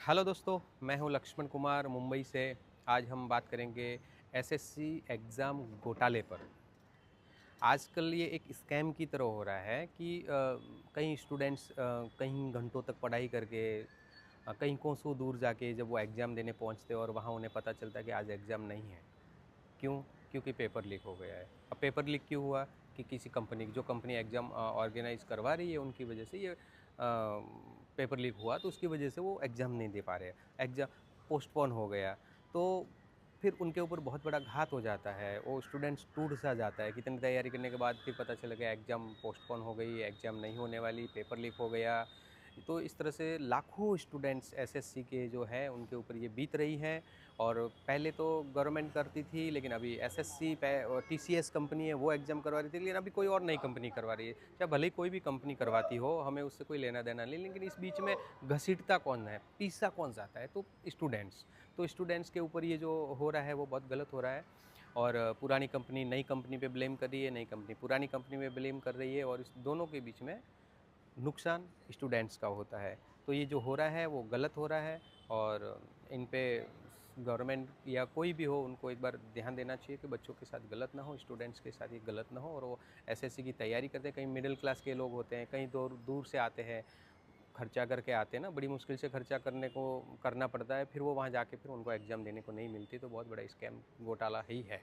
Hello दोस्तों, मैं हूं लक्ष्मण कुमार मुंबई से। आज हम बात करेंगे एसएससी एग्ज़ाम घोटाले पर। आजकल ये एक स्कैम की तरह हो रहा है कि कई स्टूडेंट्स कहीं घंटों तक पढ़ाई करके कहीं कोसों दूर जाके जब वो एग्ज़ाम देने पहुंचते हैं और वहाँ उन्हें पता चलता है कि आज एग्ज़ाम नहीं है। क्यों? क्योंकि पेपर लीक हो गया है। अब पेपर लीक क्यों हुआ? कि किसी कंपनी की जो कंपनी एग्ज़ाम ऑर्गेनाइज़ करवा रही है उनकी वजह से ये पेपर लीक हुआ, तो उसकी वजह से वो एग्ज़ाम नहीं दे पा रहे हैं। एग्ज़ाम पोस्टपोन हो गया, तो फिर उनके ऊपर बहुत बड़ा घात हो जाता है। वो स्टूडेंट्स टूट-सा जाता है। कितनी तैयारी करने के बाद फिर पता चला कि एग्ज़ाम पोस्टपोन हो गई, एग्ज़ाम नहीं होने वाली, पेपर लीक हो गया। तो इस तरह से लाखों स्टूडेंट्स एसएससी के जो है उनके ऊपर ये बीत रही है। और पहले तो गवर्नमेंट करती थी, लेकिन अभी एसएससी टीसीएस कंपनी है वो एग्ज़ाम करवा रही थी, लेकिन अभी कोई और नई कंपनी करवा रही है। चाहे भले ही कोई भी कंपनी करवाती हो, हमें उससे कोई लेना देना नहीं, लेकिन इस बीच में घसीटता कौन है, पीसा कौन जाता है? तो स्टूडेंट्स। तो स्टूडेंट्स के ऊपर ये जो हो रहा है वो बहुत गलत हो रहा है। और पुरानी कंपनी नई कंपनी पे ब्लेम कर रही है, नई कंपनी पुरानी कंपनी पे ब्लेम कर रही है, और इस दोनों के बीच में नुकसान स्टूडेंट्स का होता है। तो ये जो हो रहा है वो गलत हो रहा है। और इन पे गवर्नमेंट या कोई भी हो, उनको एक बार ध्यान देना चाहिए कि बच्चों के साथ गलत ना हो, स्टूडेंट्स के साथ ये गलत ना हो, और वो एसएससी की तैयारी करते हैं। कहीं मिडिल क्लास के लोग होते हैं, कहीं दूर दूर से आते हैं, खर्चा करके आते हैं ना, बड़ी मुश्किल से खर्चा करना पड़ता है, फिर वो वहाँ जाके फिर उनको एग्ज़ाम देने को नहीं मिलती, तो बहुत बड़ा स्कैम घोटाला ही है।